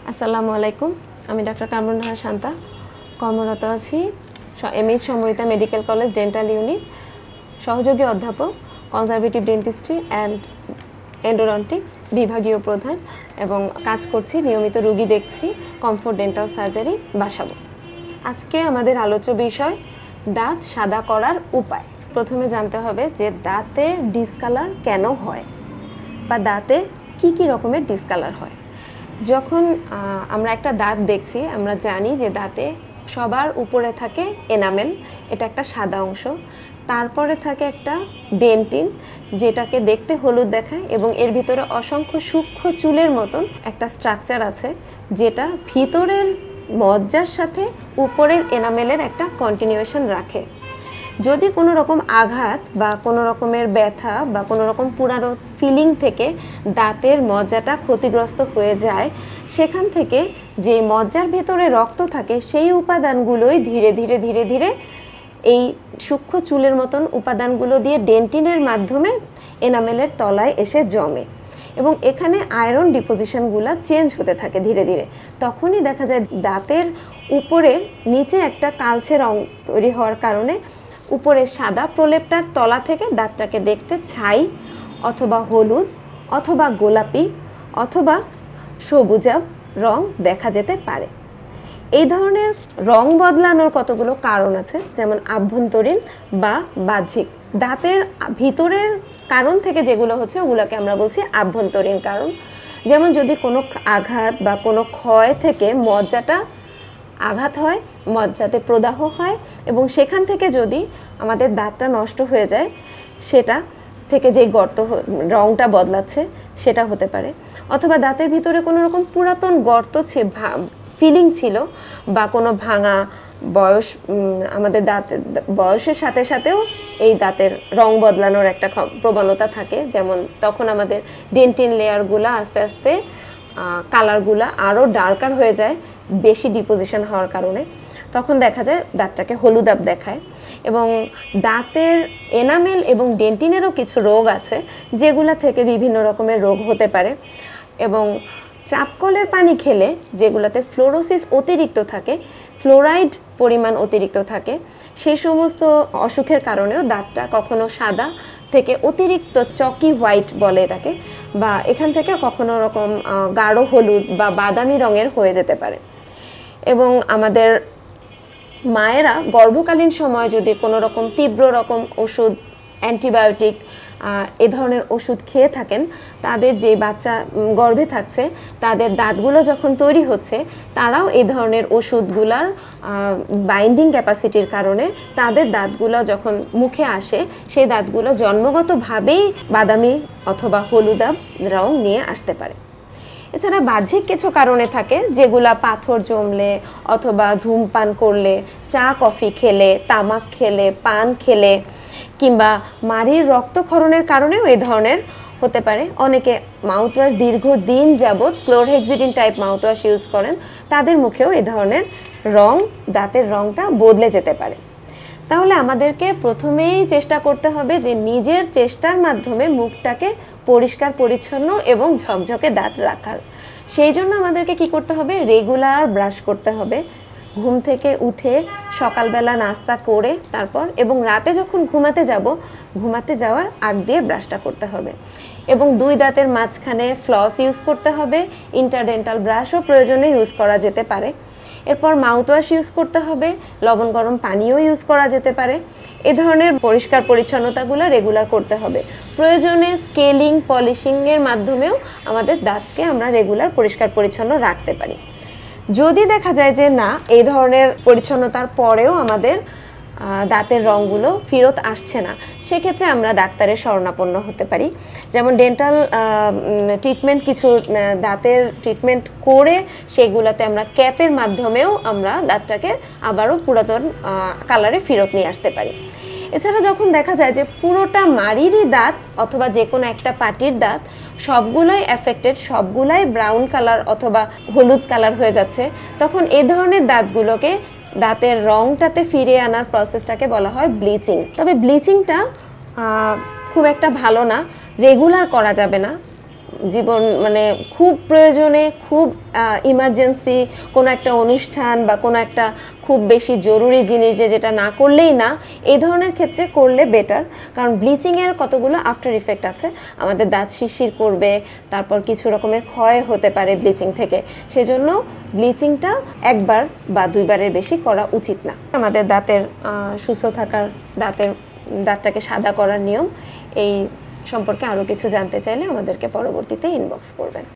আসসালামু আলাইকুম। আমি ডাক্তার কামরুন নাহার শান্তা, কর্মরত আছি MH Samorita medical college dental unit, সহযোগী অধ্যাপক, কনজারভেটিভ ডেন্টিস্ট্রি অ্যান্ড এন্ডোডন্টিক্স বিভাগীয় প্রধান, এবং কাজ করছি, নিয়মিত রোগী দেখছি কমফোর্ট ডেন্টাল সার্জারি বাসাবো। আজকে আমাদের আলোচ্য বিষয় দাঁত সাদা করার উপায়। প্রথমে জানতে হবে যে দাঁতে ডিসকালার কেন হয় বা দাঁতে কি কি রকমের ডিসকালার হয়। যখন আমরা একটা দাঁত দেখছি, আমরা জানি যে দাঁতে সবার উপরে থাকে এনামেল, এটা একটা সাদা অংশ, তারপরে থাকে একটা ডেন্টিন যেটাকে দেখতে হলুদ দেখায়, এবং এর ভিতরে অসংখ্য সূক্ষ্ম চুলের মতন একটা স্ট্রাকচার আছে যেটা ভিতরের মজ্জার সাথে উপরের এনামেলের একটা কন্টিনিউয়েশন রাখে। যদি কোনো রকম আঘাত বা কোনো রকমের ব্যথা বা কোনো রকম পুরানো ফিলিং থেকে দাঁতের মজ্জাটা ক্ষতিগ্রস্ত হয়ে যায়, সেখান থেকে যে মজ্জার ভেতরে রক্ত থাকে সেই উপাদানগুলোই ধীরে ধীরে ধীরে ধীরে এই সূক্ষ্ম চুলের মতন উপাদানগুলো দিয়ে ডেন্টিনের মাধ্যমে এনামেলের তলায় এসে জমে, এবং এখানে আয়রন ডিপোজিশনগুলো চেঞ্জ হতে থাকে ধীরে ধীরে। তখনই দেখা যায় দাঁতের উপরে নিচে একটা কালচে রং তৈরি হওয়ার কারণে উপরে সাদা প্রলেপটার তলা থেকে দাঁতটাকে দেখতে ছাই অথবা হলুদ অথবা গোলাপি অথবা সবুজাভ রং দেখা যেতে পারে। এই ধরনের রং বদলানোর কতগুলো কারণ আছে, যেমন আভ্যন্তরীণ বা বাহ্যিক। দাঁতের ভিতরের কারণ থেকে যেগুলো হচ্ছে ওগুলোকে আমরা বলছি আভ্যন্তরীণ কারণ। যেমন যদি কোনো আঘাত বা কোনো ক্ষয় থেকে মজ্জাটা আঘাত হয়, মজ্জাতে প্রদাহ হয়, এবং সেখান থেকে যদি আমাদের দাঁতটা নষ্ট হয়ে যায়, সেটা থেকে যেই গর্ত রংটা বদলাচ্ছে সেটা হতে পারে। অথবা দাঁতের ভিতরে কোনো রকম পুরাতন গর্ত ফিলিং ছিল বা কোনো ভাঙা বয়স, আমাদের দাঁতের বয়সের সাথে সাথেও এই দাঁতের রং বদলানোর একটা প্রবণতা থাকে। যেমন তখন আমাদের ডেন্টিন লেয়ারগুলো আস্তে আস্তে কালারগুলো আরও ডার্কার হয়ে যায় বেশি ডিপোজিশন হওয়ার কারণে, তখন দেখা যায় দাঁতটাকে হলুদাভ দেখায়। এবং দাঁতের এনামেল এবং ডেন্টিনেরও কিছু রোগ আছে যেগুলা থেকে বিভিন্ন রকমের রোগ হতে পারে, এবং চাপকলের পানি খেলে যেগুলোতে ফ্লোরোসিস অতিরিক্ত থাকে, ফ্লোরাইড পরিমাণ অতিরিক্ত থাকে, সেই সমস্ত অসুখের কারণেও দাঁতটা কখনো সাদা থেকে অতিরিক্ত চকি হোয়াইট বলে এটাকে, বা এখান থেকে কখনো রকম গাঢ় হলুদ বা বাদামি রঙের হয়ে যেতে পারে। এবং আমাদের মায়েরা গর্ভকালীন সময় যদি কোনো রকম তীব্র রকম ওষুধ, অ্যান্টিবায়োটিক এ ধরনের ওষুধ খেয়ে থাকেন, তাদের যে বাচ্চা গর্ভে থাকছে তাদের দাঁতগুলো যখন তৈরি হচ্ছে, তারাও এই ধরনের ওষুধগুলার বাইন্ডিং ক্যাপাসিটির কারণে তাদের দাঁতগুলো যখন মুখে আসে, সেই দাঁতগুলো জন্মগতভাবেই বাদামি অথবা হলুদাভ রং নিয়ে আসতে পারে। এছাড়া বাহ্যিক কিছু কারণে থাকে, যেগুলা পাথর জমলে অথবা ধূমপান করলে, চা কফি খেলে, তামাক খেলে, পান খেলে, কিংবা মাড়ির রক্তক্ষরণের কারণেও এই ধরনের হতে পারে। অনেকে মাউথওয়াশ দীর্ঘদিন যাবৎ ক্লোরহেক্সিডিন টাইপ মাউথওয়াশ ইউজ করেন, তাদের মুখেও এই ধরনের রং, দাঁতের রংটা বদলে যেতে পারে। তাহলে আমাদেরকে প্রথমেই চেষ্টা করতে হবে যে নিজের চেষ্টার মাধ্যমে মুখটাকে পরিষ্কার পরিচ্ছন্ন এবং ঝকঝকে দাঁত রাখার। সেই জন্য আমাদেরকে কি করতে হবে? রেগুলার ব্রাশ করতে হবে। ঘুম থেকে উঠে সকালবেলা নাস্তা করে তারপর, এবং রাতে যখন ঘুমাতে যাওয়ার আগ দিয়ে ব্রাশটা করতে হবে, এবং দুই দাঁতের মাঝখানে ফ্লস ইউজ করতে হবে। ইন্টারডেন্টাল ব্রাশও প্রয়োজনে ইউজ করা যেতে পারে। এরপর মাউথওয়াশ ইউজ করতে হবে, লবণ গরম পানিও ইউজ করা যেতে পারে। এ ধরনের পরিষ্কার পরিচ্ছন্নতাগুলো রেগুলার করতে হবে। প্রয়োজনে স্কেলিং, পলিশিংয়ের মাধ্যমেও আমাদের দাঁতকে আমরা রেগুলার পরিষ্কার পরিচ্ছন্ন রাখতে পারি। যদি দেখা যায় যে না, এই ধরনের পরিচ্ছন্নতার পরেও আমাদের দাঁতের রঙগুলো ফেরত আসছে না, সেক্ষেত্রে আমরা ডাক্তারের শরণাপন্ন হতে পারি। যেমন ডেন্টাল ট্রিটমেন্ট, কিছু দাঁতের ট্রিটমেন্ট করে সেগুলোতে আমরা ক্যাপের মাধ্যমেও আমরা দাঁতটাকে আবারও পুরাতন কালারে ফেরত নিয়ে আসতে পারি। এছাড়া যখন দেখা যায় যে পুরোটা মাড়িরই দাঁত অথবা যে কোনো একটা পাটির দাঁত সবগুলোই এফেক্টেড, সবগুলাই ব্রাউন কালার অথবা হলুদ কালার হয়ে যাচ্ছে, তখন এই ধরনের দাঁতগুলোকে দাঁতের রংটাতে ফিরে আনার প্রসেসটাকে বলা হয় ব্লিচিং। তবে ব্লিচিংটা খুব একটা ভালো না, রেগুলার করা যাবে না। জীবন মানে খুব প্রয়োজনে, খুব ইমার্জেন্সি কোনো একটা অনুষ্ঠান বা কোনো একটা খুব বেশি জরুরি জিনিস যেটা না করলেই না, এই ধরনের ক্ষেত্রে করলে বেটার। কারণ ব্লিচিংয়ের কতগুলো আফটার ইফেক্ট আছে, আমাদের দাঁত শিরশির করবে, তারপর কিছু রকমের ক্ষয় হতে পারে ব্লিচিং থেকে। সেজন্য ব্লিচিংটা একবার বা দুইবারের বেশি করা উচিত না। আমাদের দাঁতের সুস্থ থাকার, দাঁতটাকে সাদা করার নিয়ম, এই সম্পর্কে আরও কিছু জানতে চাইলে আমাদেরকে পরবর্তীতে ইনবক্স করবেন।